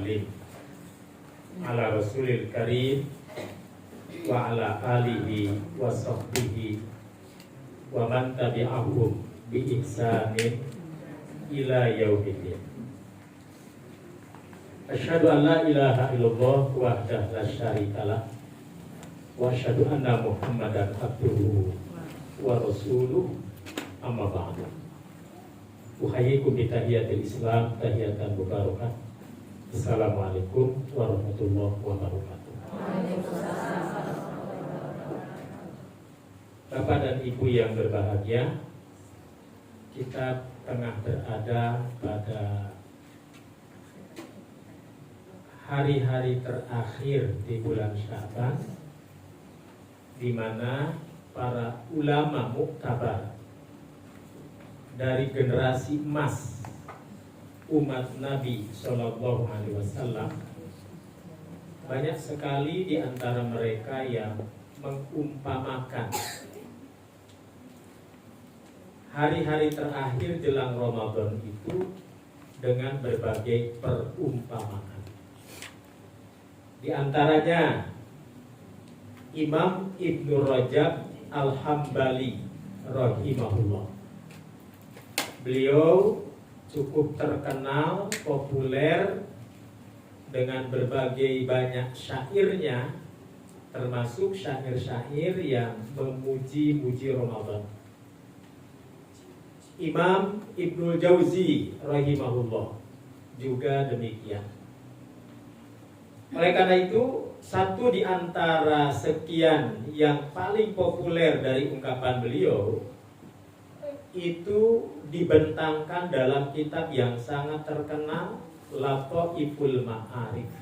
sallim ala rasulil karim wa ala alihi wa sahbihi wa man tabi'ahum bi ihsanin ila yaumiddin. Asyhadu an la ilaha illallah wahdahu la syarikalah wa asyhadu anna Muhammadan abduhu wa rasuluhu, amma ba'du. Uhayyikum bi tahiyatil Islam, tahiyatan mubarakah. Assalamualaikum warahmatullahi wabarakatuh. Bapak dan Ibu yang berbahagia, kita tengah berada pada hari-hari terakhir di bulan Sya'ban, di mana para ulama muktabar dari generasi emas umat Nabi Shallallahu Alaihi Wasallam, banyak sekali di antara mereka yang mengumpamakan hari-hari terakhir jelang Ramadan itu dengan berbagai perumpamaan. Di antaranya Imam Ibnu Rajab Al-Hambali rahimahullah. Beliau cukup terkenal, populer dengan berbagai banyak syairnya, termasuk syair-syair yang memuji-muji Ramadan. Imam Ibnu Jauzi rahimahullah juga demikian. Oleh karena itu, satu di antara sekian yang paling populer dari ungkapan beliau itu dibentangkan dalam kitab yang sangat terkenal, Lataiful Ma'arif.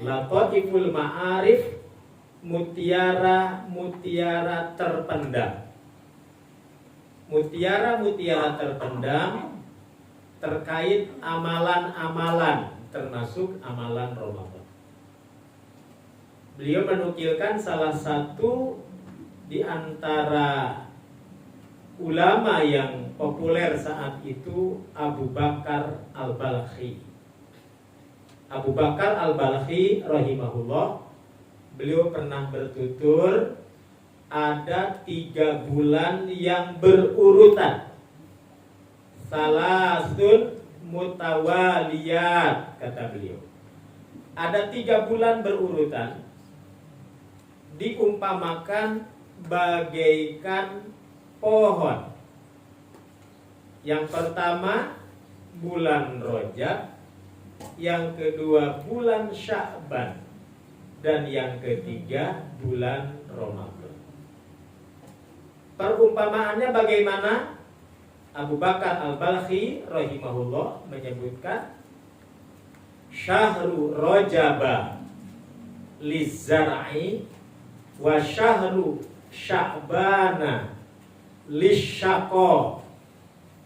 Lataiful Ma'arif, mutiara-mutiara terpendam. Mutiara-mutiara terpendam terkait amalan-amalan, termasuk amalan Ramadan. Beliau menukilkan salah satu di antara ulama yang populer saat itu, Abu Bakar Al-Balkhi. Abu Bakar Al-Balkhi rahimahullah, beliau pernah bertutur ada 3 bulan yang berurutan, salasun mutawaliyat, kata beliau. Ada 3 bulan berurutan, diumpamakan bagaikan pohon. Yang pertama bulan Rajab, yang kedua bulan Sya'ban, dan yang ketiga bulan Ramadan. Perumpamaannya bagaimana? Abu Bakar Al-Balkhi rahimahullah menyebutkan syahru Rajaba lizzar'i wa syahru Sya'bana lisyaqa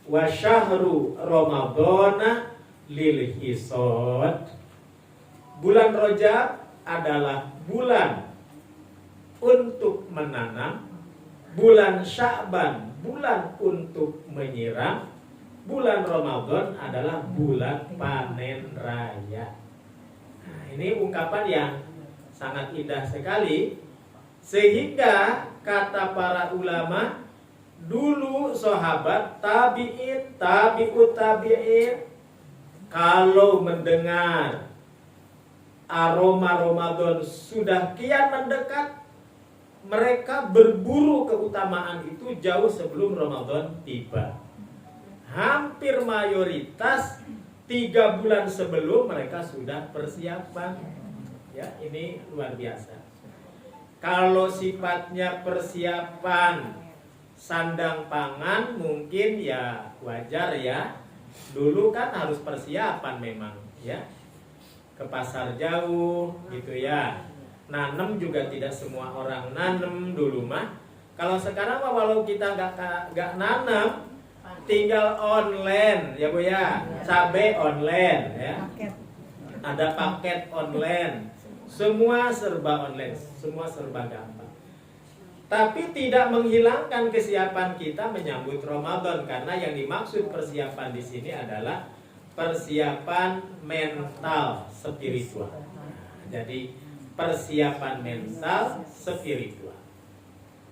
wa syahru Ramadana lil hisad. Bulan Rajab adalah bulan untuk menanam, bulan Sya'ban bulan untuk menyiram, bulan Ramadan adalah bulan panen raya. Nah, ini ungkapan yang sangat indah sekali, sehingga kata para ulama dulu, sahabat, tabi'in, tabi'ut tabi'in, kalau mendengar aroma Ramadan sudah kian mendekat, mereka berburu keutamaan itu jauh sebelum Ramadan tiba. Hampir mayoritas 3 bulan sebelum mereka sudah persiapan. Ya, ini luar biasa. Kalau sifatnya persiapan sandang pangan mungkin ya wajar ya. Dulu kan harus persiapan memang ya. Ke pasar jauh gitu ya. Nanem juga tidak semua orang nanem dulu mah. Kalau sekarang mah walau kita nggak nanem, tinggal online ya Bu ya. Cabai online ya. Ada paket online. Semua serba online, semua serba gampang. Tapi tidak menghilangkan kesiapan kita menyambut Ramadan, karena yang dimaksud persiapan di sini adalah persiapan mental spiritual. Jadi persiapan mental spiritual.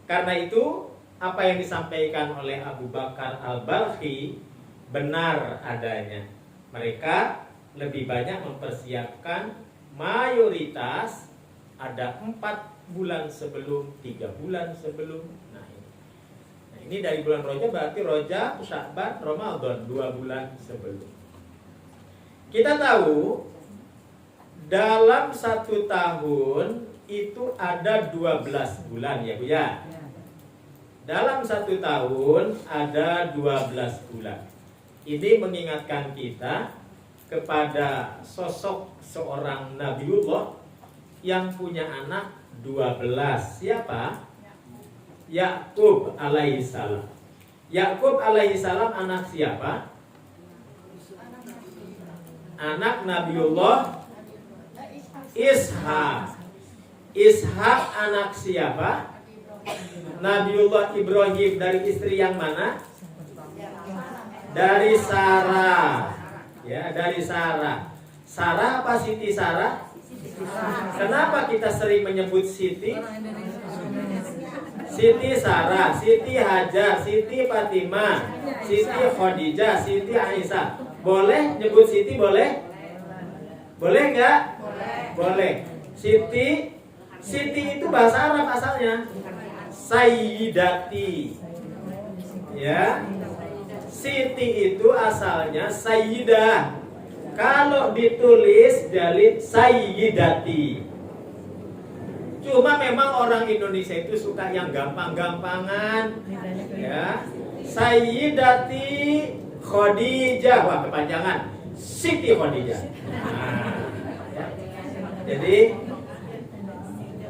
Karena itu apa yang disampaikan oleh Abu Bakar Al-Balkhi benar adanya. Mereka lebih banyak mempersiapkan mayoritas ada 4 bulan sebelum, 3 bulan sebelum. Nah ini dari bulan Rajab, berarti Rajab, Sya'ban, Ramadan 2 bulan sebelum. Kita tahu dalam 1 tahun itu ada 12 bulan ya Bu ya. Dalam 1 tahun ada 12 bulan. Ini mengingatkan kita kepada sosok seorang Nabiullah yang punya anak 12. Siapa? Yakub alaihissalam. Yakub alaihissalam anak siapa? Anak Nabiullah Ishak. Ishak anak siapa? Nabiullah Ibrahim. Dari istri yang mana? Dari Sarah. Ya, dari Sarah. Sarah apa Siti Sarah? Kenapa kita sering menyebut Siti? Siti Sarah, Siti Hajar, Siti Fatimah, Siti Khadijah, Siti Aisyah. Boleh nyebut Siti boleh? Boleh nggak? Boleh. Siti itu bahasa Arab asalnya. Sayyidati. Ya. Siti itu asalnya sayyidah. Kalau ditulis jadi sayyidati. Cuma memang orang Indonesia itu suka yang gampang-gampangan. Ya. Sayyidati Khadijah. Wah, kepanjangan. Siti Khadijah. Nah, ya. Jadi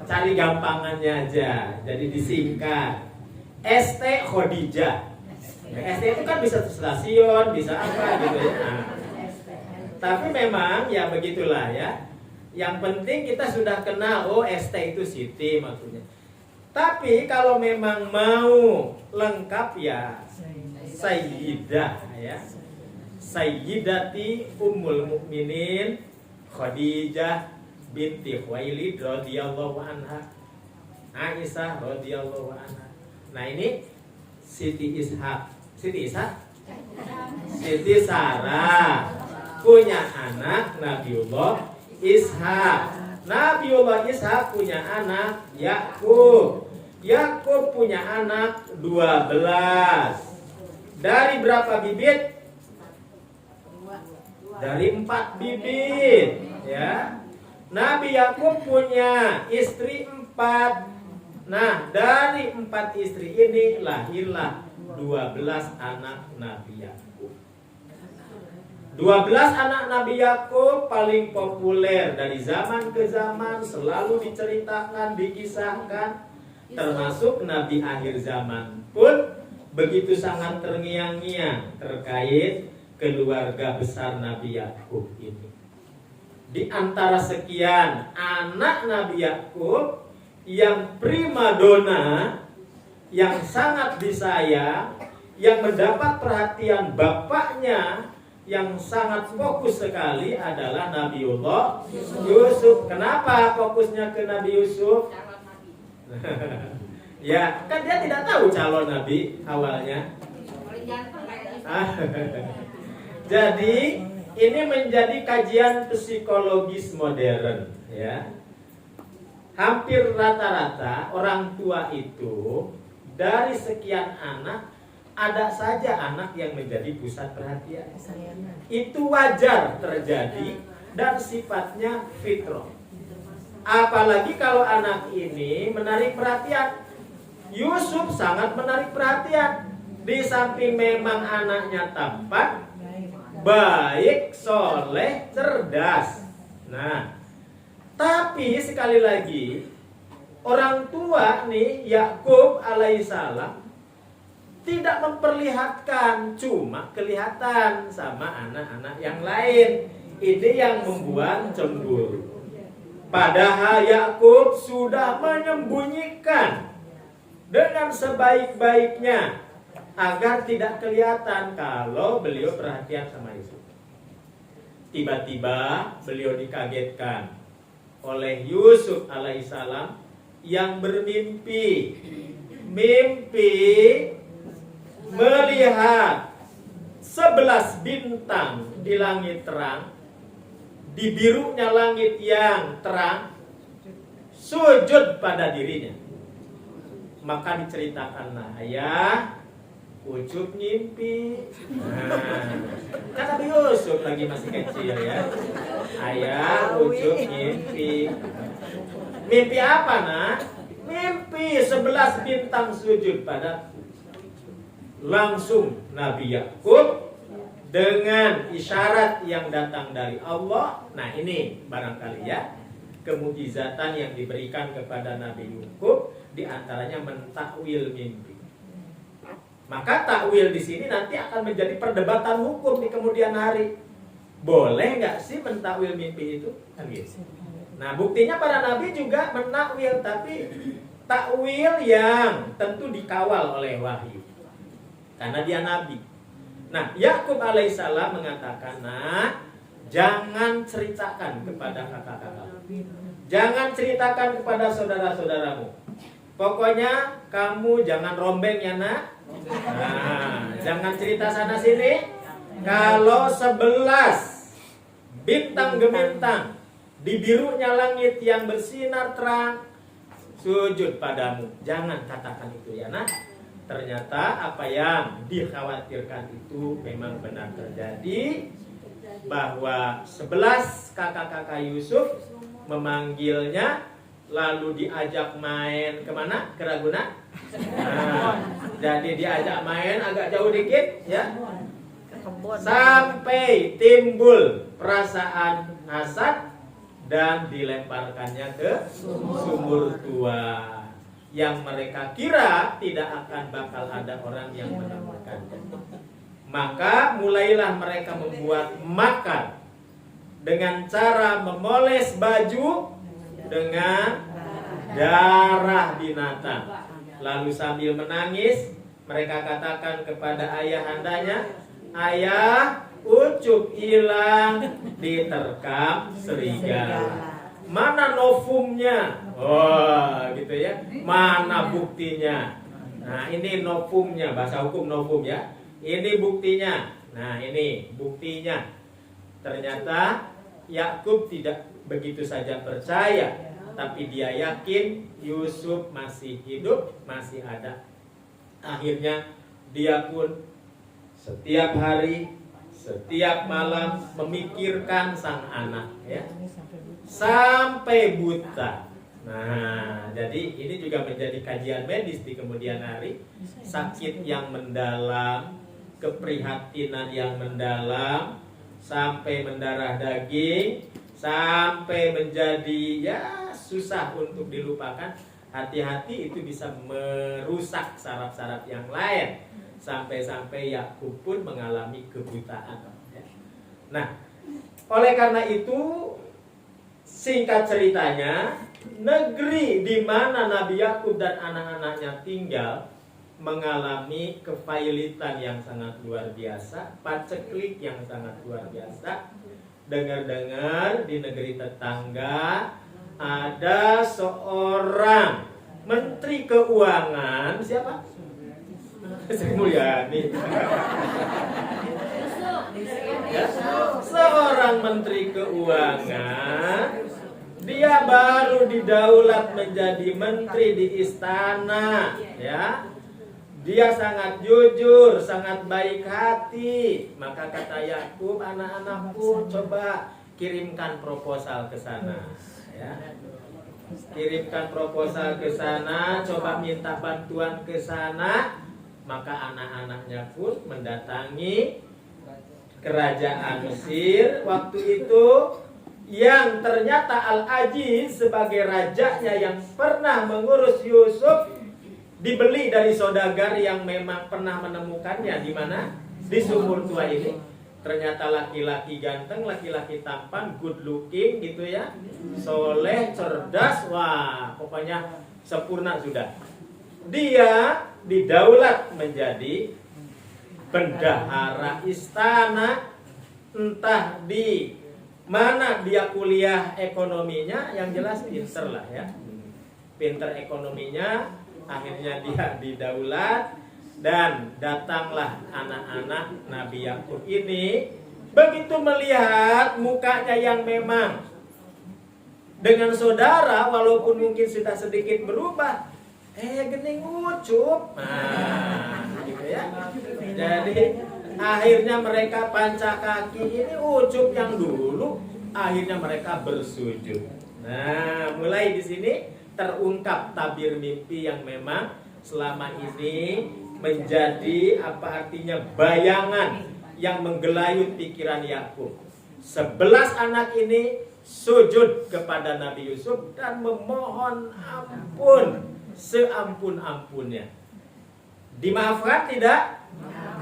cari gampangannya aja. Jadi disingkat. ST Khadijah. Ya, ST itu kan bisa stasiun, bisa apa gitu ya. Nah, tapi memang ya begitulah ya. Yang penting kita sudah kenal, oh ST itu Siti maksudnya. Tapi kalau memang mau lengkap ya Sayyidah ya. Sayyidati Ummul Mukminin Khadijah binti Khuwailid radhiyallahu anha. Aisyah radhiyallahu anha. Nah ini Siti Ishak. Siti Ishak? Siti Sarah punya anak Nabiullah Ishak. Nabiullah Ishak punya anak Yakub. Yakub punya anak 12. Dari berapa bibit? Dari 4 bibit, ya. Nabi Yakub punya istri 4. Nah, dari 4 istri ini lahirlah 12 anak Nabi Yakub. 12 anak Nabi Yakub paling populer dari zaman ke zaman, selalu diceritakan, dikisahkan, termasuk Nabi akhir zaman pun begitu sangat terngiang-ngiang terkait keluarga besar Nabi Yakub ini. Di antara sekian anak Nabi Yakub yang primadona, yang sangat disayang, yang mendapat perhatian bapaknya, yang sangat fokus sekali adalah Nabiullah Yusuf. Kenapa fokusnya ke Nabi Yusuf? Ya, kan dia tidak tahu calon Nabi awalnya. Jadi ini menjadi kajian psikologis modern, ya. Hampir rata-rata orang tua itu dari sekian anak ada saja anak yang menjadi pusat perhatian. Itu wajar terjadi dan sifatnya fitrah. Apalagi kalau anak ini menarik perhatian. Yusuf sangat menarik perhatian. Di samping memang anaknya tampan, baik, soleh, cerdas. Nah, tapi sekali lagi orang tua nih Yakub alaihissalam tidak memperlihatkan, cuma kelihatan sama anak-anak yang lain. Ini yang membuat cemburu. Padahal Yakub sudah menyembunyikan dengan sebaik-baiknya agar tidak kelihatan kalau beliau perhatian sama Yusuf. tiba-tiba beliau dikagetkan oleh Yusuf alaihissalam yang bermimpi. Mimpi melihat 11 bintang di langit terang, di birunya langit yang terang, sujud pada dirinya. Maka diceritakanlah, ayah, Ucup ngimpi. Kan Nabi Yusuf lagi masih kecil ya. Ayah, Ucup ngimpi. Mimpi apa, nak? Mimpi 11 bintang sujud pada. Langsung Nabi Yakub dengan isyarat yang datang dari Allah. Nah, ini barangkali ya kemukjizatan yang diberikan kepada Nabi Yakub, di antaranya mentakwil mimpi. Maka takwil di sini nanti akan menjadi perdebatan hukum di kemudian hari. Boleh nggak sih mentakwil mimpi itu? Kan gitu. Nah, buktinya para nabi juga menakwil, tapi takwil yang tentu dikawal oleh wahyu. Karena dia nabi. Nah, Yakub alaihissalam mengatakan, nah, jangan ceritakan kepada kakak-kakak. Jangan ceritakan kepada saudara-saudaramu. Pokoknya kamu jangan rombeng ya, nak. Nah, jangan cerita sana sini. Kalau 11 bintang gemintang di birunya langit yang bersinar terang sujud padamu, jangan katakan itu ya, nak. Ternyata apa yang dikhawatirkan itu memang benar terjadi, bahwa 11 kakak-kakak Yusuf memanggilnya, lalu diajak main kemana? Ke Ragunan. Nah, jadi diajak main agak jauh dikit ya, sampai timbul perasaan hasad dan dilemparkannya ke sumur tua, yang mereka kira tidak akan bakal ada orang yang menemukannya. Maka mulailah mereka membuat makar dengan cara memoles baju dengan darah binatang. Lalu sambil menangis mereka katakan kepada ayahandanya, ayah, Ucup hilang diterkam serigala. Mana novumnya? Oh, gitu ya. Mana buktinya? Nah, ini novumnya, bahasa hukum novum ya. Ini buktinya. Nah, ini buktinya. Ternyata Yakub tidak begitu saja percaya, tapi dia yakin Yusuf masih hidup, masih ada. Akhirnya dia pun setiap hari, setiap malam memikirkan sang anak ya, sampai buta. Nah, jadi ini juga menjadi kajian medis di kemudian hari. Sakit yang mendalam, keprihatinan yang mendalam, sampai mendarah daging, sampai menjadi ya susah untuk dilupakan. Hati-hati, itu bisa merusak saraf-saraf yang lain, sampai-sampai Yakub pun mengalami kebutaan. Nah, oleh karena itu, singkat ceritanya, negeri di mana Nabi Yakub dan anak-anaknya tinggal mengalami kepailitan yang sangat luar biasa, paceklik yang sangat luar biasa. Dengar-dengar di negeri tetangga ada seorang menteri keuangan, siapa? Sri Mulyani. Ya, seorang menteri keuangan, dia baru didaulat menjadi menteri di istana, ya. Dia sangat jujur, sangat baik hati. Maka kata Yakub, anak-anakku, coba kirimkan proposal ke sana, ya. Kirimkan proposal ke sana, coba minta bantuan ke sana. Maka anak-anaknya pun mendatangi kerajaan Mesir waktu itu, yang ternyata Al-Aziz sebagai rajanya yang pernah mengurus Yusuf dibeli dari saudagar yang memang pernah menemukannya di mana? Di sumur tua ini. Ternyata laki-laki ganteng, laki-laki tampan, good looking gitu ya, soleh, cerdas, wah pokoknya sempurna sudah. Dia didaulat menjadi bendahara istana entah di mana dia kuliah ekonominya, yang jelas pinter lah ya. Pinter ekonominya, akhirnya dia didaulat, dan datanglah anak-anak Nabi Yakub ini. Begitu melihat mukanya yang memang dengan saudara, walaupun mungkin sudah sedikit berubah, gening ucup. Nah, gitu ya. Jadi akhirnya mereka panca kaki, ini ucup yang dulu, akhirnya mereka bersujud. Nah, mulai di sini terungkap tabir mimpi yang memang selama ini menjadi apa artinya bayangan yang menggelayut pikiran Yakub. 11 anak ini sujud kepada Nabi Yusuf dan memohon ampun seampun-ampunnya. Dimaafkan tidak?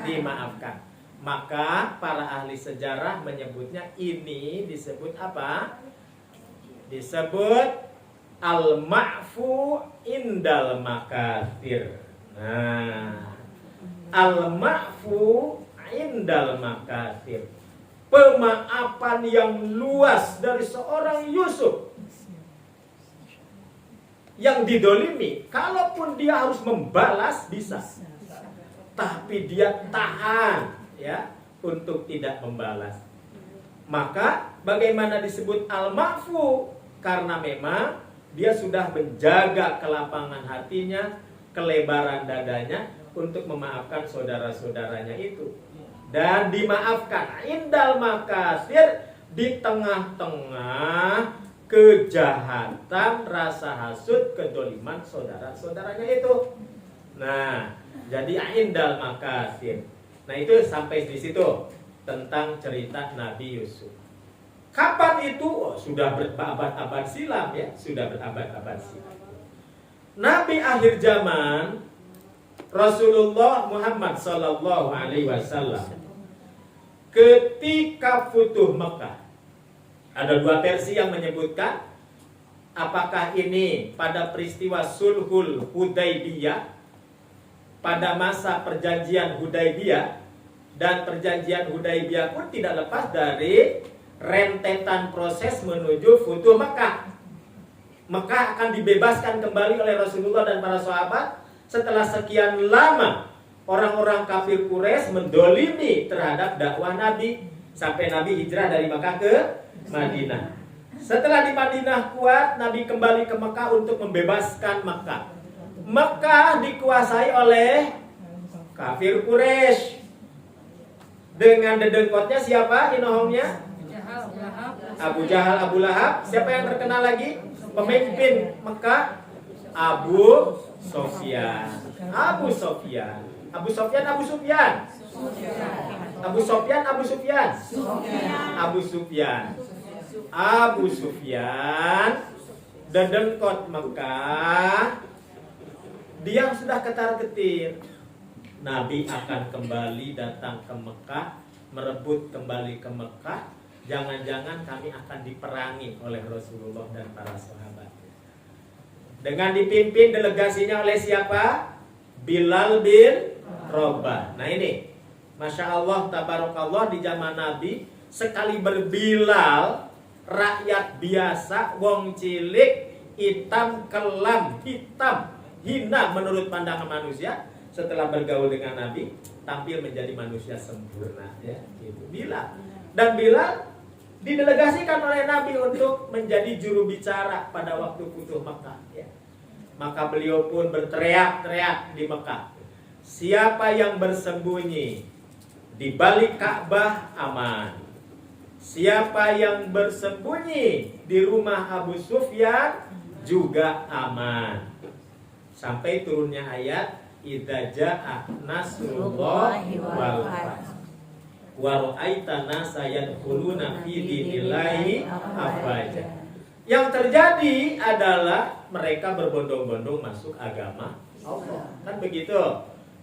Dimaafkan. Maka para ahli sejarah menyebutnya ini disebut apa? Disebut al-ma'fu indal makathir. Nah, al-ma'fu indal makathir, pemaafan yang luas dari seorang Yusuf yang didolimi. Kalaupun dia harus membalas bisa, tapi dia tahan ya untuk tidak membalas. Maka bagaimana disebut al-ma'fu? Karena memang dia sudah menjaga kelapangan hatinya, kelebaran dadanya untuk memaafkan saudara-saudaranya itu. Dan dimaafkan indal makasir, di tengah-tengah kejahatan, rasa hasud, kedoliman saudara-saudaranya itu. Nah, jadi indal makasir. Nah, itu sampai di situ tentang cerita Nabi Yusuf. Kapan itu? Oh, sudah berabad-abad silam ya, sudah berabad-abad silam. Nabi akhir zaman Rasulullah Muhammad sallallahu alaihi wasallam ketika Futuh Mekah, ada dua versi yang menyebutkan apakah ini pada peristiwa Sulhul Hudaybiyah, pada masa perjanjian Hudaybiyah, dan perjanjian Hudaybiyah pun tidak lepas dari rentetan proses menuju Futuh Mekah. Mekah akan dibebaskan kembali oleh Rasulullah dan para sahabat setelah sekian lama orang-orang kafir Quraisy mendolimi terhadap dakwah Nabi sampai Nabi hijrah dari Mekah ke Madinah. Setelah di Madinah kuat, Nabi kembali ke Mekah untuk membebaskan Mekah. Mekah dikuasai oleh kafir Quraisy. Dengan dedengkotnya siapa inohongnya? Abu Jahal, Abu Lahab. Siapa yang terkenal lagi? Pemimpin Mekah, Abu Sofyan. Abu Sofyan. Abu Sofyan, Abu Sufyan. Abu Sofyan, Abu Sufyan. Abu Sufyan. Abu Sufyan dedengkot Mekah. Dia sudah ketar-ketir, Nabi akan kembali datang ke Mekah, merebut kembali ke Mekah. Jangan-jangan kami akan diperangi oleh Rasulullah dan para sahabat. Dengan dipimpin delegasinya oleh siapa? Bilal bin Rabah. Nah ini, Masya Allah, tabarakallah, di zaman Nabi, sekali berbilal, rakyat biasa, wong cilik, hitam, kelam, hitam, hina menurut pandangan manusia, setelah bergaul dengan Nabi, tampil menjadi manusia sempurna. Ya, gitu. Bilal. Dan Bilal didelegasikan oleh Nabi untuk menjadi juru bicara pada waktu Futuh Mekah. Ya. Maka beliau pun berteriak-teriak di Mekah, siapa yang bersembunyi di balik Ka'bah aman. Siapa yang bersembunyi di rumah Abu Sufyan juga aman. Sampai turunnya ayat idza jaa nasrullahi wal fath wa ra'aita nasa yadkhuluna fi dinillahi afwaja. Yang terjadi adalah mereka berbondong-bondong masuk agama Allah. Kan begitu.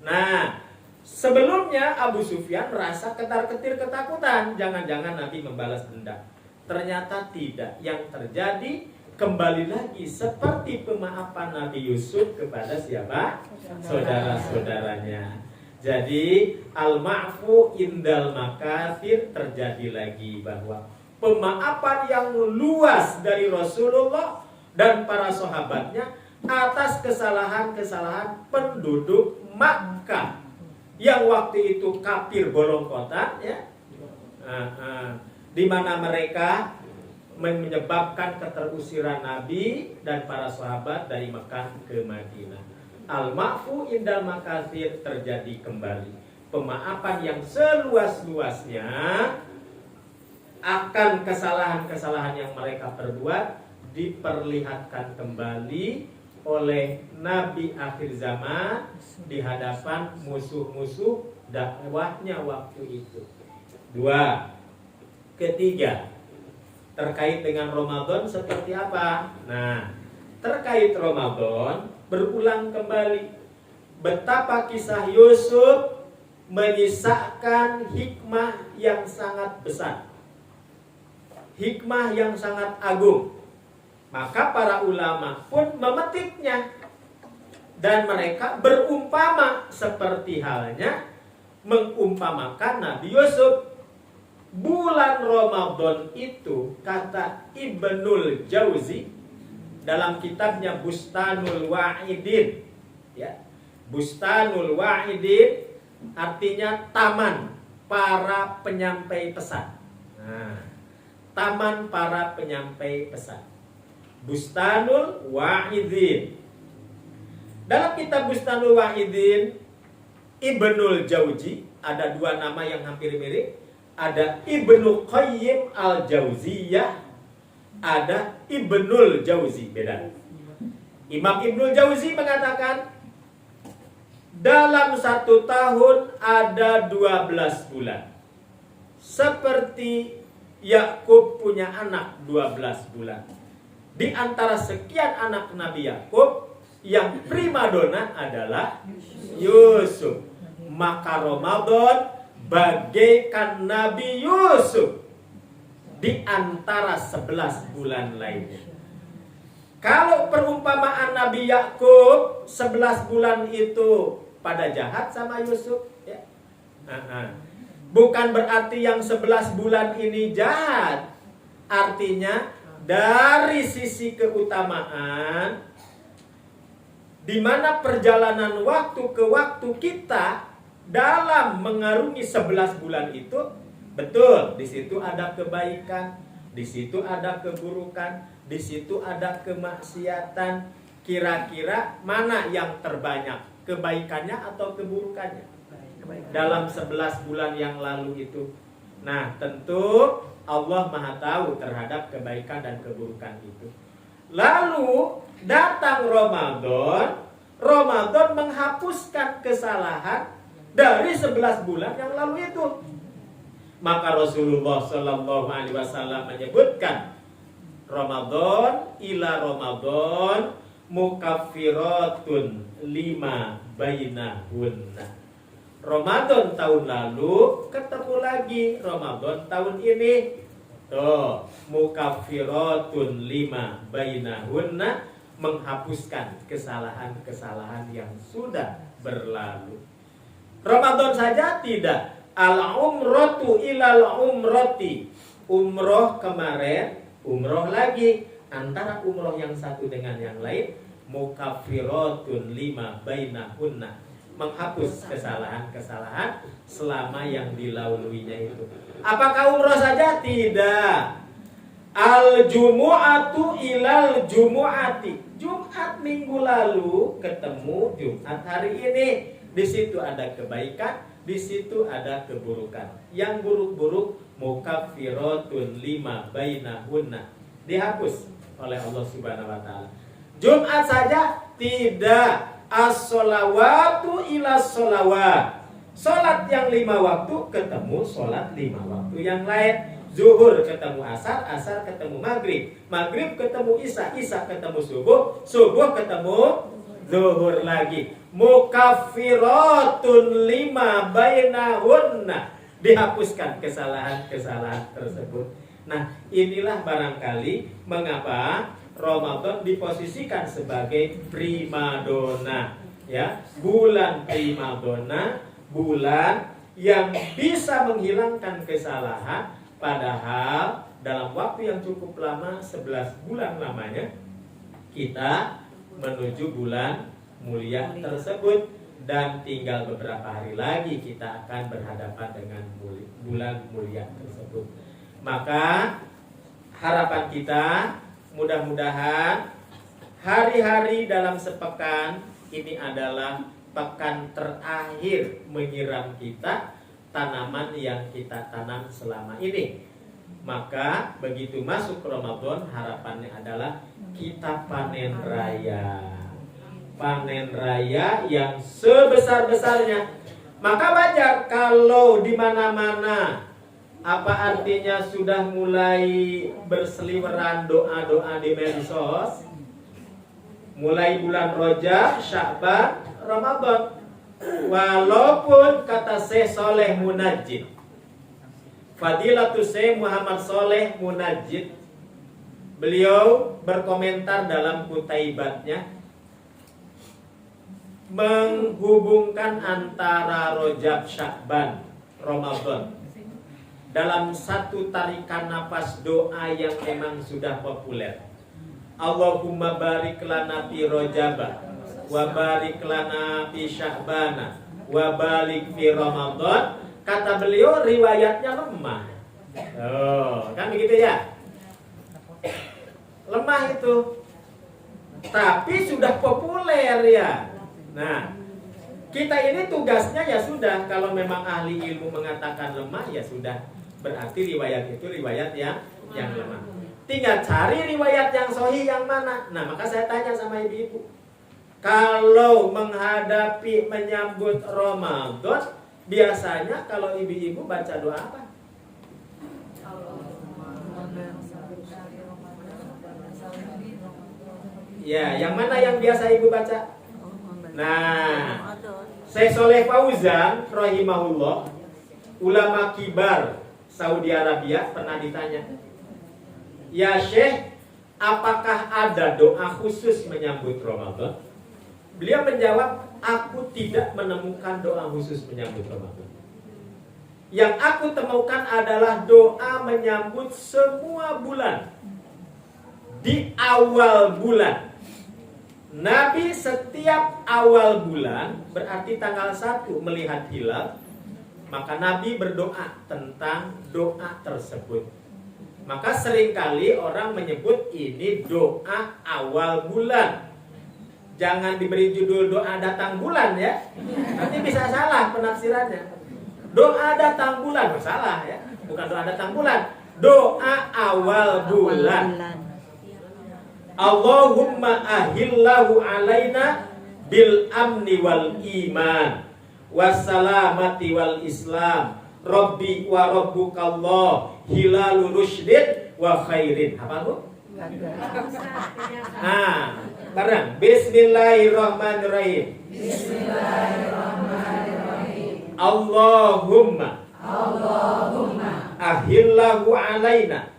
Nah, sebelumnya Abu Sufyan merasa ketar-ketir ketakutan, jangan-jangan Nabi membalas dendam. Ternyata tidak. Yang terjadi kembali lagi seperti pemaafan Nabi Yusuf kepada siapa? Saudara-saudaranya. Jadi al-ma'fu indal makathir, terjadi lagi bahwa pemaafan yang luas dari Rasulullah dan para sahabatnya atas kesalahan-kesalahan penduduk Makkah yang waktu itu kafir bolong-kotan, ya, di mana mereka menyebabkan keterusiran Nabi dan para sahabat dari Makkah ke Madinah. Al-ma'fu indal makathir, terjadi kembali pemaafan yang seluas-luasnya akan kesalahan-kesalahan yang mereka perbuat, diperlihatkan kembali oleh Nabi akhir zaman di hadapan musuh-musuh dakwahnya waktu itu. 2. Ketiga, terkait dengan Ramadan seperti apa? Nah, terkait Ramadan berulang kembali betapa kisah Yusuf menyisakan hikmah yang sangat besar, hikmah yang sangat agung. Maka para ulama pun memetiknya, dan mereka berumpama seperti halnya mengumpamakan Nabi Yusuf. Bulan Ramadan itu, kata Ibnul Jauzi dalam kitabnya Bustanul Wa'idin, ya, Bustanul Wa'idin artinya taman para penyampai pesan. Nah, taman para penyampai pesan, Bustanul Wa'idin. Dalam kitab Bustanul Wa'idin, Ibnul Jauzi, ada dua nama yang hampir mirip, ada Ibnu Qayyim al-Jauziyah, ada Ibnul Jauzi, beda. Imam Ibnul Jauzi mengatakan dalam 1 tahun ada 12 bulan. Seperti Yakub punya anak 12 bulan. Di antara sekian anak Nabi Yakub, yang primadona adalah Yusuf. Maka Ramadan bagaikan Nabi Yusuf di antara 11 bulan lainnya. Kalau perumpamaan Nabi Yakub 11 bulan itu pada jahat sama Yusuf, ya. Bukan berarti yang 11 bulan ini jahat. Artinya dari sisi keutamaan, di mana perjalanan waktu ke waktu kita dalam mengarungi 11 bulan itu, betul, di situ ada kebaikan, di situ ada keburukan, di situ ada kemaksiatan. Kira-kira mana yang terbanyak, kebaikannya atau keburukannya dalam 11 bulan yang lalu itu? Nah, tentu Allah Maha tahu terhadap kebaikan dan keburukan itu. Lalu datang Ramadan, Ramadan menghapuskan kesalahan dari 11 bulan yang lalu itu. Maka Rasulullah Shallallahu Alaihi Wasallam menyebutkan Ramadan ila Ramadan mukaffiratun lima bainahunna. Ramadan tahun lalu ketemu lagi Ramadan tahun ini. Tuh, mukaffiratun lima bainahunna, menghapuskan kesalahan-kesalahan yang sudah berlalu. Ramadan saja tidak. Al-umratu ilal umrati. Umroh kemarin, umroh lagi. Antara umroh yang satu dengan yang lain, mukaffiratun lima bainahunna, menghapus kesalahan-kesalahan selama yang dilaluinya itu. Apakah umroh saja? Tidak. Al-jumu'atu ilal jumu'ati. Jumat minggu lalu ketemu Jumat hari ini. Di situ ada kebaikan, di situ ada keburukan. Yang buruk-buruk mukaffiratun lima bainahunna, dihapus oleh Allah Subhanahu wa taala. Jumat saja tidak. As-sholawatu ila sholawat. Salat yang 5 waktu ketemu salat 5 waktu yang lain. Zuhur ketemu asar, asar ketemu maghrib, maghrib ketemu isya, isya ketemu subuh, subuh ketemu zuhur lagi. Mukaffiratun lima bainahunna, dihapuskan kesalahan-kesalahan tersebut. Nah, inilah barangkali mengapa Ramadan diposisikan sebagai primadona, ya, bulan primadona, bulan yang bisa menghilangkan kesalahan, padahal dalam waktu yang cukup lama, 11 bulan lamanya, kita menuju bulan mulia tersebut, dan tinggal beberapa hari lagi kita akan berhadapan dengan bulan mulia tersebut. Maka harapan kita mudah-mudahan hari-hari dalam sepekan ini adalah pekan terakhir menyiram kita tanaman yang kita tanam selama ini. Maka begitu masuk Ramadan, harapannya adalah kita panen raya. Panen raya yang sebesar-besarnya. Maka wajar kalau di mana-mana, apa artinya, sudah mulai berseliweran doa-doa di medsos. Mulai bulan Rajab, Sya'ban, Ramadan. Walaupun kata Syekh Soleh Munajjid, Fadilatul Syekh Muhammad Soleh Munajjid, beliau berkomentar dalam kutaibatnya, menghubungkan antara Rajab, Sya'ban, Ramadan dalam satu tarikan nafas doa yang memang sudah populer. Allahumma barik lana fi Rajaba, wa barik lana fi Sya'bana, wa barik fi Ramadan. Kata beliau riwayatnya lemah. Oh, kan begitu ya? Lemah itu. Tapi sudah populer ya. Nah, kita ini tugasnya ya sudah, kalau memang ahli ilmu mengatakan lemah ya sudah, berarti riwayat itu riwayat yang lemah. Tinggal cari riwayat yang sahih yang mana. Nah, maka saya tanya sama ibu-ibu, kalau menghadapi menyambut Ramadan, biasanya kalau ibu-ibu baca doa apa? Ya, yang mana yang biasa ibu baca? Nah, Syekh Soleh Fauzan rahimahullah, ulama kibar Saudi Arabia, pernah ditanya, "Ya Syekh, apakah ada doa khusus menyambut Ramadan?" Beliau menjawab, "Aku tidak menemukan doa khusus menyambut Ramadan. Yang aku temukan adalah doa menyambut semua bulan. Di awal bulan, Nabi setiap awal bulan, berarti tanggal 1 melihat hilal, maka Nabi berdoa tentang doa tersebut. Maka seringkali orang menyebut ini doa awal bulan. Jangan diberi judul doa datang bulan ya. Nanti bisa salah penafsirannya. Doa datang bulan, salah ya. Bukan doa datang bulan, doa awal bulan. Allahumma ahillahu alaina bil amni wal iman wassalamati wal islam Rabbi wa rabbukallah hilalu rusydin wa khairin. Apa lu? Nah, bareng. Bismillahirrahmanirrahim. Bismillahirrahmanirrahim. Allahumma ahillahu alaina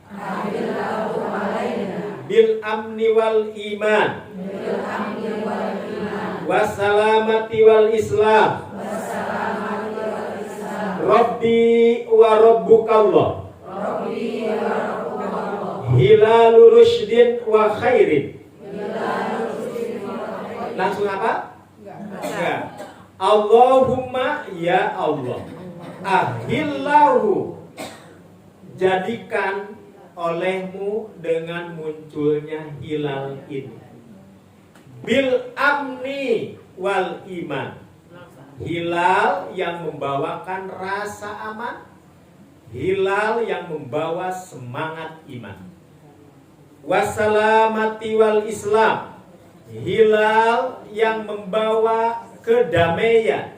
bil amni wal iman wassalamati wal islam Rabbi wa rabbukallah hilalu rusydin wa khairin. Langsung apa? Enggak. Allahumma, ya Allah, ahillahu, jadikan olehmu dengan munculnya hilal ini, bil amni wal iman, hilal yang membawakan rasa aman, hilal yang membawa semangat iman, wassalamati wal islam, hilal yang membawa kedamaian,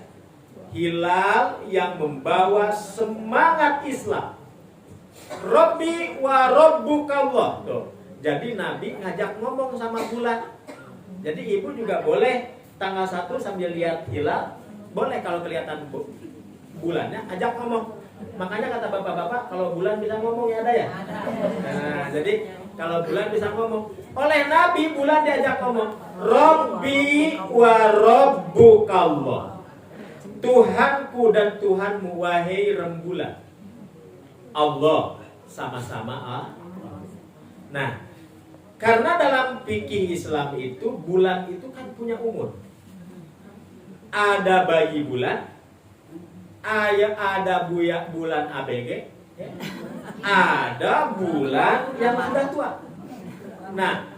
hilal yang membawa semangat Islam. Rabbi wa rabbukallah. Tuh. Jadi Nabi ngajak ngomong sama bulan. Jadi ibu juga boleh tanggal 1 sambil lihat hilal, boleh kalau kelihatan bulannya ajak ngomong. Makanya kata bapak-bapak, kalau bulan bisa ngomong ya ada ya? Nah, jadi kalau bulan bisa ngomong. Oleh Nabi bulan diajak ngomong, Rabbi wa rabbukallah. Tuhanku dan Tuhanmu wahai rembulan. Allah sama-sama Allah. Nah, karena dalam fikih Islam itu bulan itu kan punya umur. Ada bayi bulan, ada bulan ABG, ada bulan yang sudah tua. Nah,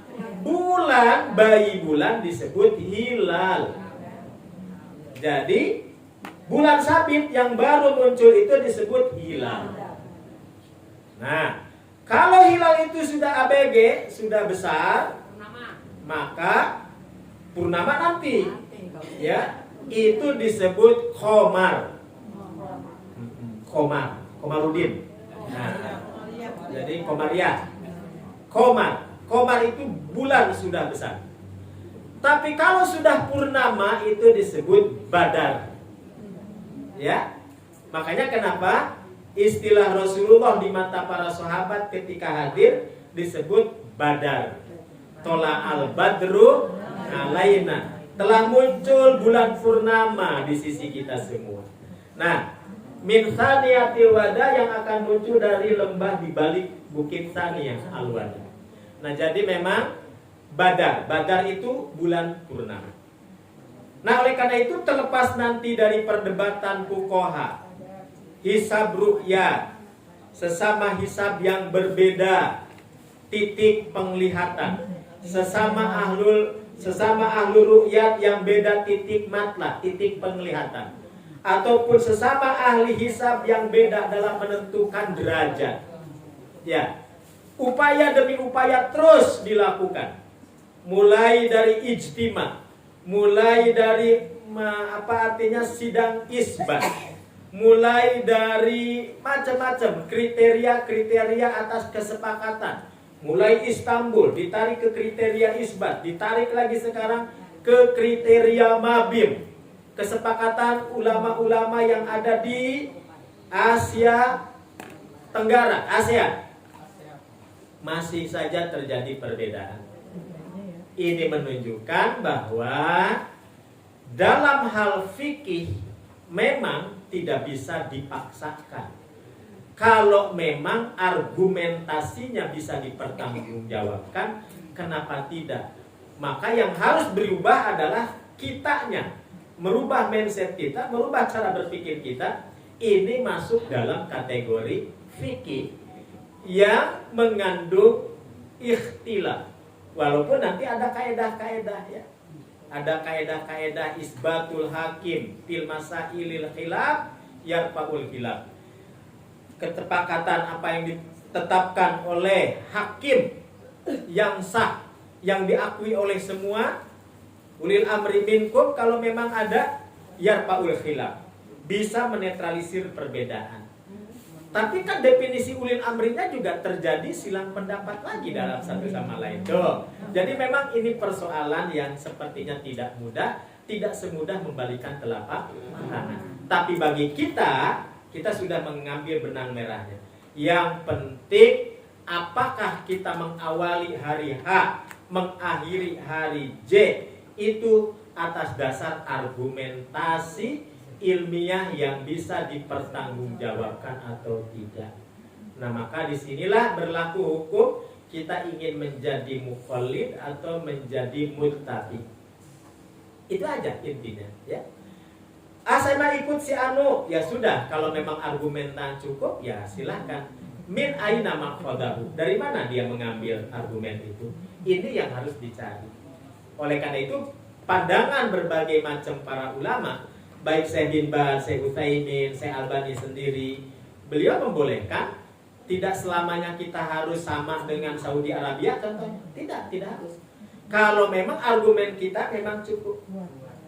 bulan bayi bulan disebut hilal. Jadi bulan sabit yang baru muncul itu disebut hilal. Nah, kalau hilal itu sudah ABG, sudah besar, maka purnama nanti, ya, itu disebut komar, komarudin. Nah, jadi komariah, komar itu bulan sudah besar. Tapi kalau sudah purnama itu disebut badar. Ya, makanya kenapa istilah Rasulullah di mata para sahabat ketika hadir disebut badar. Tola al badru alaina. Telah muncul bulan purnama di sisi kita semua. Nah, min thaniyatil wada yang akan muncul dari lembah di balik bukit Thaniyah al-Wada. Nah, jadi memang badar itu bulan purnama. Nah, oleh karena itu terlepas nanti dari perdebatan fuqaha, hisab ru'yat, sesama hisab yang berbeda titik penglihatan, sesama ahlul ru'yat yang beda titik matlah, titik penglihatan, ataupun sesama ahli hisab yang beda dalam menentukan derajat. Ya, upaya demi upaya terus dilakukan. Mulai dari ijtima, mulai dari sidang isbat, mulai dari macam-macam kriteria atas kesepakatan. Mulai Istanbul ditarik ke kriteria isbat, ditarik lagi sekarang ke kriteria mabim. Kesepakatan ulama-ulama yang ada di Asia Tenggara, ASEAN. Masih saja terjadi perbedaan. Ini menunjukkan bahwa dalam hal fikih memang tidak bisa dipaksakan. Kalau memang argumentasinya bisa dipertanggungjawabkan, kenapa tidak? Maka yang harus berubah adalah kitanya. Merubah mindset kita, merubah cara berpikir kita. Ini masuk dalam kategori fikih yang mengandung ikhtilaf. Walaupun nanti ada kaedah-kaedah, ya. Ada kaedah-kaedah isbatul hakim fil masailil khilaf yarfaul khilaf. Kesepakatan apa yang ditetapkan oleh hakim yang sah, yang diakui oleh semua, ulil amri minkum, kalau memang ada yarfaul khilaf, bisa menetralisir perbedaan. Tapi kan definisi ulil amrinya juga terjadi silang pendapat lagi dalam satu sama lain. Tuh. Jadi memang ini persoalan yang sepertinya tidak mudah, tidak semudah membalikan telapak tangan. Tapi bagi kita sudah mengambil benang merahnya. Yang penting apakah kita mengawali hari H, mengakhiri hari J, itu atas dasar argumentasi ilmiah yang bisa dipertanggungjawabkan atau tidak. Nah, maka disinilah berlaku hukum kita ingin menjadi muqallid atau menjadi muttabi. Itu aja intinya, ya. Saya mau ikut si anu, ya sudah. Kalau memang argumentan cukup, ya silahkan. Min aina maqadahu, dari mana dia mengambil argumen itu? Ini yang harus dicari. Oleh karena itu, pandangan berbagai macam para ulama, baik Syekh bin Baz, Syekh Utsaimin, Syekh Albani sendiri, beliau membolehkan. Tidak selamanya kita harus sama dengan Saudi Arabia contohnya. Tidak harus. Kalau memang argumen kita memang cukup.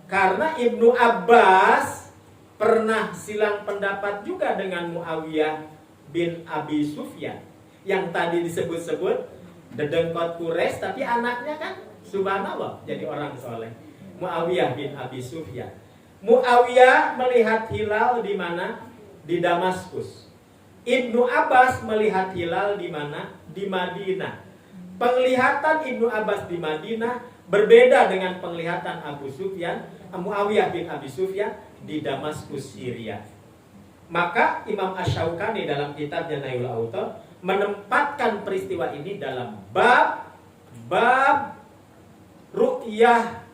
Karena Ibnu Abbas pernah silang pendapat juga dengan Muawiyah bin Abi Sufyan, yang tadi disebut-sebut dedengkot Quraisy, tapi anaknya kan subhanallah jadi orang soleh. Muawiyah bin Abi Sufyan. Muawiyah melihat hilal di mana? Di Damaskus. Ibnu Abbas melihat hilal di mana? Di Madinah. Penglihatan Ibnu Abbas di Madinah berbeda dengan penglihatan Muawiyah bin Abi Sufyan di Damaskus, Syria. Maka Imam Asy-Syaukani dalam kitabnya Nailul Autar menempatkan peristiwa ini dalam bab ru'yah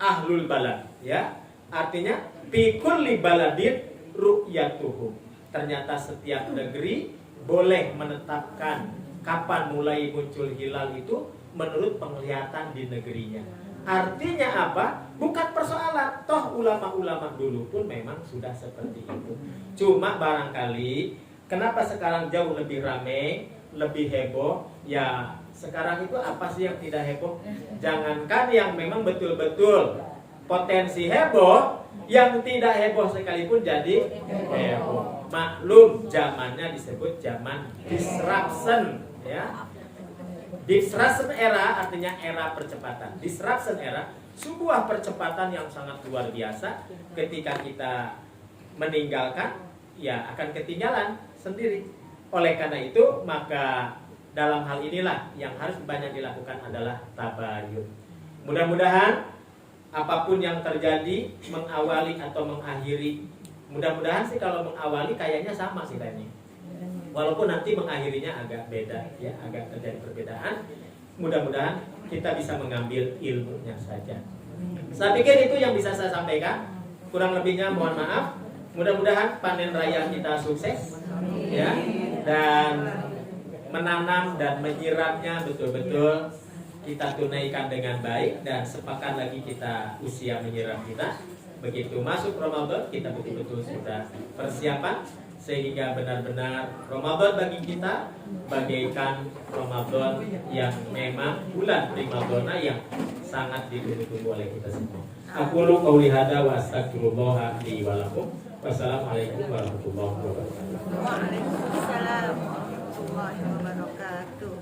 ahlul balad, ya. Artinya fi kulli baladin ru'yatuhum. Ternyata setiap negeri boleh menetapkan kapan mulai muncul hilal itu menurut penglihatan di negerinya. Artinya apa? Bukan persoalan. Toh ulama-ulama dulu pun memang sudah seperti itu. Cuma barangkali kenapa sekarang jauh lebih ramai, lebih heboh? Ya sekarang itu apa sih yang tidak heboh? Jangankan yang memang betul-betul potensi heboh, yang tidak heboh sekalipun jadi heboh. Maklum zamannya disebut zaman disruption, ya. Disruption era artinya era percepatan. Disruption era sebuah percepatan yang sangat luar biasa. Ketika kita meninggalkan, ya akan ketinggalan sendiri. Oleh karena itu, maka dalam hal inilah yang harus banyak dilakukan adalah tabayun. Mudah-mudahan apapun yang terjadi, mengawali atau mengakhiri, mudah-mudahan sih kalau mengawali kayaknya sama sih kayaknya. Walaupun nanti mengakhirinya agak beda, ya, agak terjadi perbedaan. Mudah-mudahan kita bisa mengambil ilmunya saja. Saya pikir itu yang bisa saya sampaikan. Kurang lebihnya mohon maaf. Mudah-mudahan panen raya kita sukses, ya, dan menanam dan menyiramnya betul-betul kita tunaikan dengan baik, dan sepakat lagi kita usia menyiram kita. Begitu masuk Ramadan kita betul-betul sudah persiapan sehingga benar-benar Ramadan bagi kita bagaikan Ramadan yang memang bulan primadona yang sangat ditunggu-tunggu oleh kita semua. Aqulu qouli hadza wa astaghfirullah li wa lakum. Wassalamualaikum warahmatullahi wabarakatuh. Waalaikumsalam warahmatullahi wabarakatuh.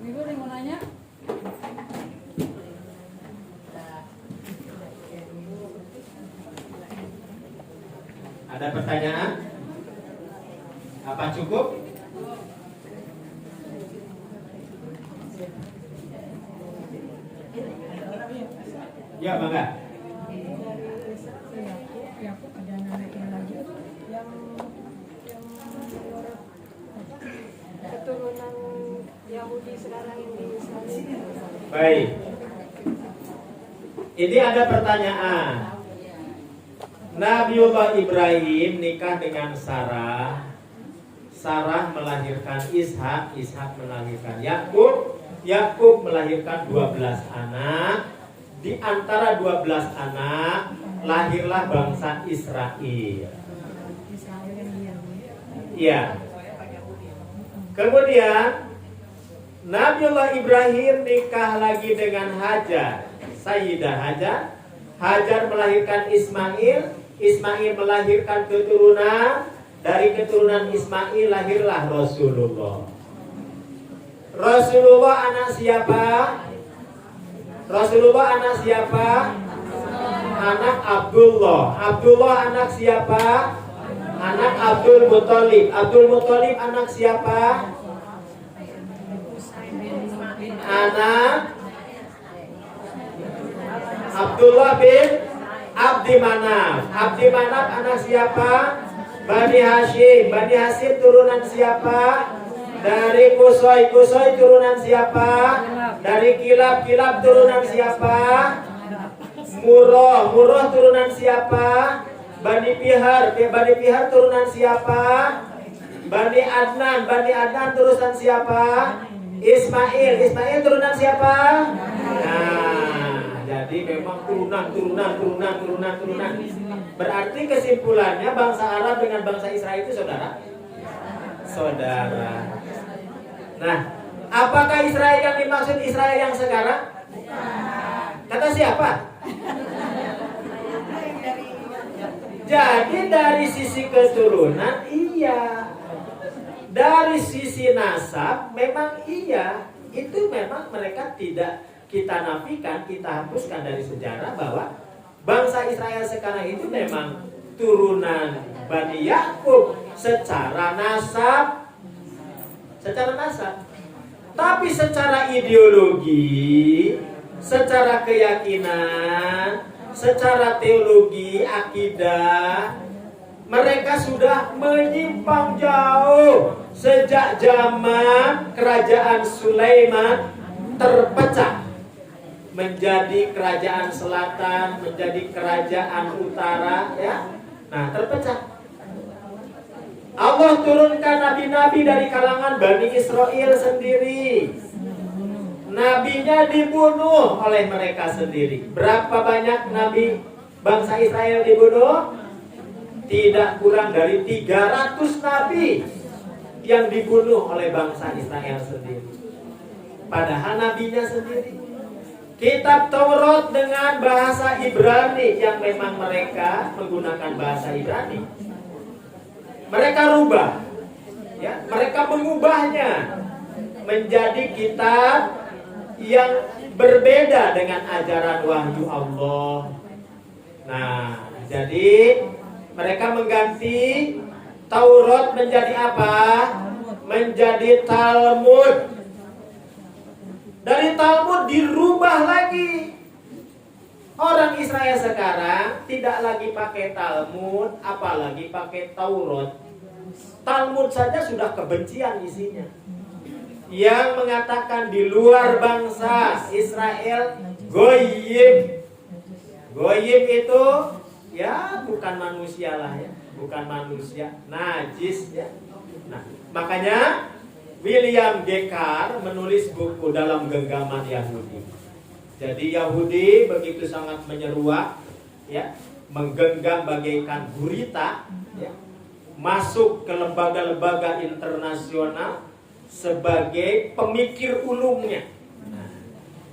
Ibu yang mau nanya? Ada pertanyaan? Apa cukup? Ya, bangga. Yakub ada anaknya lagi yang Keturunan Yahudi sekarang ini misalnya. Baik. Ini ada pertanyaan. Nabiullah Ibrahim nikah dengan Sarah. Sarah melahirkan Ishak, Ishak melahirkan Yakub, Yakub melahirkan 12 anak. Di antara 12 anak lahirlah bangsa Israel. Iya. Kemudian Nabiullah Ibrahim nikah lagi dengan Hajar, Sayyidah Hajar. Hajar melahirkan Ismail, Ismail melahirkan keturunan. Dari keturunan Ismail lahirlah Rasulullah. Rasulullah anak siapa? Rasulullah anak siapa? Anak Abdullah. Abdullah anak siapa? Anak Abdul Muthalib. Abdul Muthalib anak siapa? Anak Abdullah bin Abdi Manaf. Abdi Manaf anak siapa? Bani Hashim. Bani Hashim turunan siapa? Dari Kusoi. Kusoi turunan siapa? Dari Kilab. Kilab turunan siapa? Murrah. Murrah turunan siapa? Bani Pihar. Bani Pihar turunan siapa? Bani Adnan. Bani Adnan turunan siapa? Ismail. Ismail turunan siapa? Nah, jadi memang turunan. Berarti kesimpulannya bangsa Arab dengan bangsa Israel itu saudara? Saudara. Nah, apakah Israel yang dimaksud Israel yang sekarang? Kata siapa? Jadi dari sisi keturunan iya. Dari sisi nasab memang iya. Itu memang mereka tidak kita nafikan, kita hapuskan dari sejarah bahwa bangsa Israel sekarang itu memang turunan Bani Yakub secara nasab. Secara nasab. Tapi secara ideologi, secara keyakinan, secara teologi, akidah, mereka sudah menyimpang jauh sejak zaman kerajaan Sulaiman terpecah menjadi kerajaan selatan, menjadi kerajaan utara, ya. Nah, terpecah. Allah turunkan nabi-nabi dari kalangan Bani Israel sendiri. Nabinya dibunuh oleh mereka sendiri. Berapa banyak nabi bangsa Israel dibunuh? Tidak kurang dari 300 nabi yang dibunuh oleh bangsa Israel sendiri. Padahal nabinya sendiri. Kitab Taurat dengan bahasa Ibrani yang memang mereka menggunakan bahasa Ibrani. Mereka rubah, ya, mereka mengubahnya menjadi kitab yang berbeda dengan ajaran wahyu Allah. Nah, jadi mereka mengganti Taurat menjadi apa? Menjadi Talmud. Dari Talmud dirubah lagi. Orang Israel sekarang tidak lagi pakai Talmud, apalagi pakai Taurat. Talmud saja sudah kebencian isinya. Yang mengatakan di luar bangsa Israel goyim. Goyim itu ya bukan manusia lah ya, bukan manusia, najis ya. Nah, makanya William G. Carr menulis buku dalam genggaman Yahudi. Jadi Yahudi begitu sangat menyeruak, ya, menggenggam bagaikan gurita, ya, masuk ke lembaga-lembaga internasional sebagai pemikir ulumnya,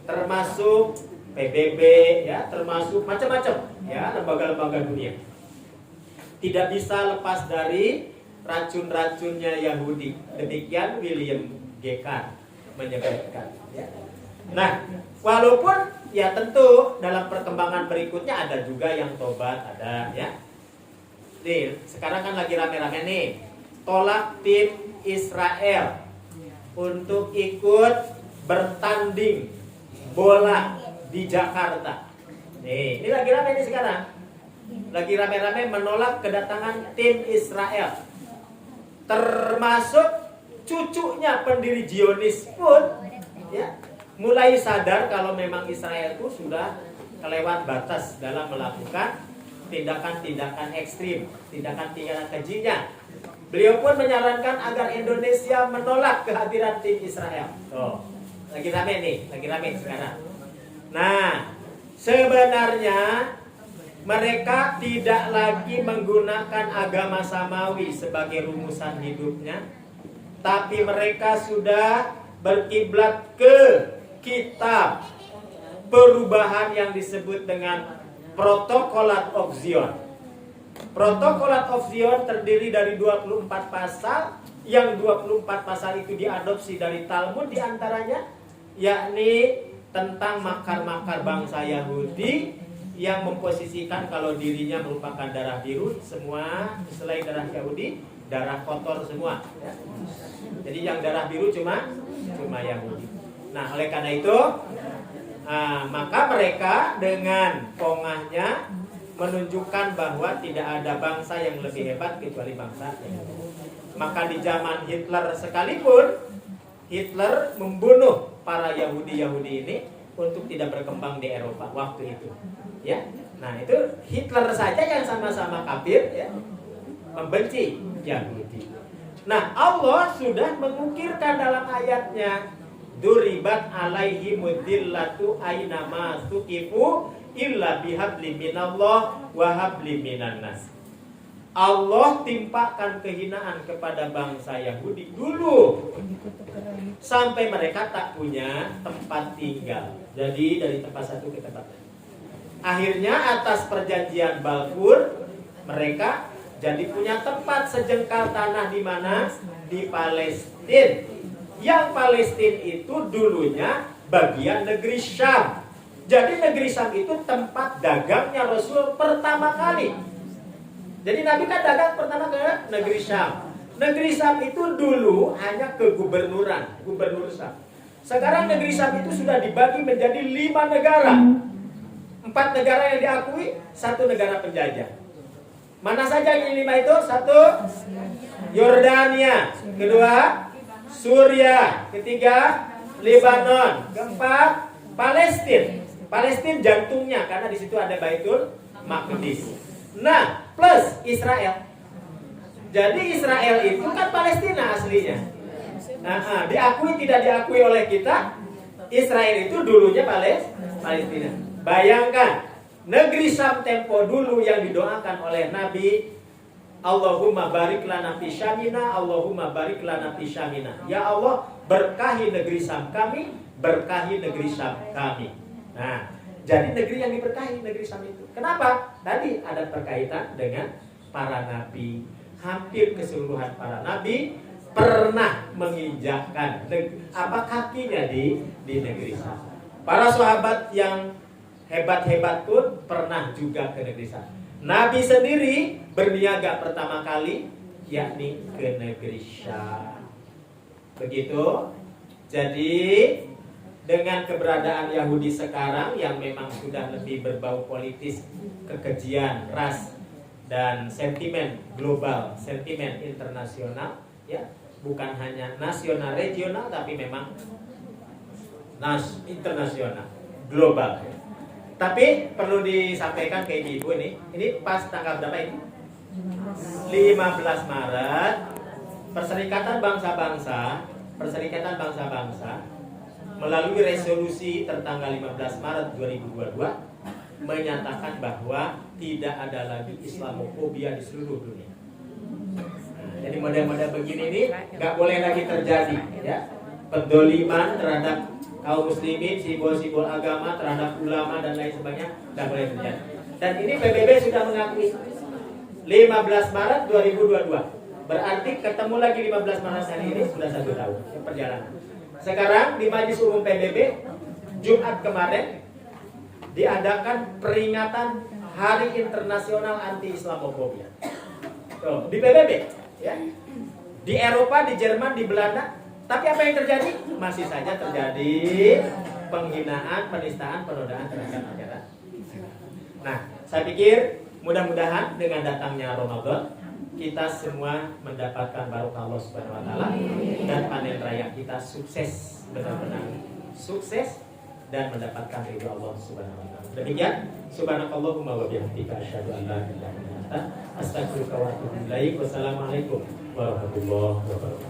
termasuk PBB, ya, termasuk macam-macam, ya, lembaga-lembaga dunia. Tidak bisa lepas dari racun-racunnya Yahudi. Demikian William G. Carr menyebutkan. Ya. Nah, walaupun ya tentu dalam perkembangan berikutnya ada juga yang tobat, ada ya. Nih, sekarang kan lagi rame-rame nih, tolak tim Israel untuk ikut bertanding bola di Jakarta. Nih, ini lagi rame nih sekarang. Lagi rame-rame menolak kedatangan tim Israel. Termasuk cucunya pendiri Zionis pun ya mulai sadar kalau memang Israel itu sudah kelewat batas dalam melakukan tindakan-tindakan ekstrim, tindakan-tindakan kejinya. Beliau pun menyarankan agar Indonesia menolak kehadiran tim Israel. Tuh, lagi rame nih, lagi rame sekarang. Nah, sebenarnya mereka tidak lagi menggunakan agama samawi sebagai rumusan hidupnya, tapi mereka sudah berkiblat ke kitab perubahan yang disebut dengan Protocolat of Zion. Protocolat of Zion terdiri dari 24 pasal, yang 24 pasal itu diadopsi dari Talmud diantaranya, yakni tentang makar-makar bangsa Yahudi yang memposisikan kalau dirinya merupakan darah biru, semua selain darah Yahudi darah kotor semua. Ya. Jadi yang darah biru cuma Yahudi. Nah, oleh karena itu, maka mereka dengan pongahnya menunjukkan bahwa tidak ada bangsa yang lebih hebat kecuali bangsa Yahudi. Maka di zaman Hitler sekalipun, Hitler membunuh para Yahudi ini untuk tidak berkembang di Eropa waktu itu. Ya, nah itu Hitler saja yang sama-sama kafir, ya, membenci Yahudi. Nah, Allah sudah mengukirkan dalam ayatnya, duribat alaihi mudillatu ainama tuqifu illa bihabli minallah wa habli minan nas. Allah timpakan kehinaan kepada bangsa Yahudi dulu sampai mereka tak punya tempat tinggal. Jadi dari tempat satu ke tempat lain. Akhirnya atas perjanjian Balfour mereka jadi punya tempat sejengkal tanah di mana? Di Palestina. Yang Palestina itu dulunya bagian negeri Syam. Jadi negeri Syam itu tempat dagangnya Rasul pertama kali. Jadi Nabi kan dagang pertama ke negeri Syam. Negeri Syam itu dulu hanya kegubernuran, gubernur Syam. Sekarang negeri Syam itu sudah dibagi menjadi 5 negara. 4 negara yang diakui, 1 negara penjajah. Mana saja yang 5 itu? 1 Yordania, kedua Suriah, ketiga Lebanon, keempat Palestina. Palestina jantungnya karena di situ ada Baitul Maqdis. Nah, plus Israel. Jadi Israel itu kan Palestina aslinya. Nah, diakui tidak diakui oleh kita, Israel itu dulunya Palestina. Bayangkan, negeri Syam tempo dulu yang didoakan oleh Nabi, Allahumma barik lana fi Syamina, Allahumma barik lana fi Syamina. Ya Allah, berkahi negeri Syam kami, berkahi negeri Syam kami. Nah, jadi negeri yang diberkahi negeri Syam itu. Kenapa? Tadi ada berkaitan dengan para nabi. Hampir keseluruhan para nabi pernah menginjakkan kakinya di negeri Syam. Para sahabat yang hebat-hebat pun pernah juga ke negeri Syam. Nabi sendiri berniaga pertama kali yakni ke negeri Syam. Begitu. Jadi dengan keberadaan Yahudi sekarang yang memang sudah lebih berbau politis, kekejian, ras, dan sentimen global, sentimen internasional, ya, bukan hanya nasional regional tapi memang internasional, global. Tapi perlu disampaikan ke ibu ini pas tanggal berapa ini? 15 Maret, Perserikatan Bangsa-Bangsa melalui resolusi tertanggal 15 Maret 2022 menyatakan bahwa tidak ada lagi Islamofobia di seluruh dunia. Nah, jadi model-model begini ini nggak boleh lagi terjadi, ya. Pendoliman terhadap kaum muslimin, simbol-simbol agama, terhadap ulama dan lain sebagainya nggak boleh terjadi. Dan ini PBB sudah mengakui 15 Maret 2022. Berarti ketemu lagi 15 Maret hari ini sudah 1 tahun perjalanan. Sekarang di Majelis Umum PBB Jumat kemarin diadakan peringatan Hari Internasional Anti Islamofobia. Tuh, di PBB, ya. Di Eropa, di Jerman, di Belanda. Tapi apa yang terjadi? Masih saja terjadi penghinaan, penistaan, penodaan terhadap agama. Nah, saya pikir mudah-mudahan dengan datangnya Ramadan kita semua mendapatkan barokah Allah Subhanahu wa taala dan panen raya kita sukses, benar-benar sukses dan mendapatkan ridho Allah Subhanahu wa taala. Demikian, subhanakallahumma wa bihamdika asyhadu an la ilaha illa anta astaghfiruka wa atubu ilaik. Wassalamualaikum warahmatullahi wabarakatuh.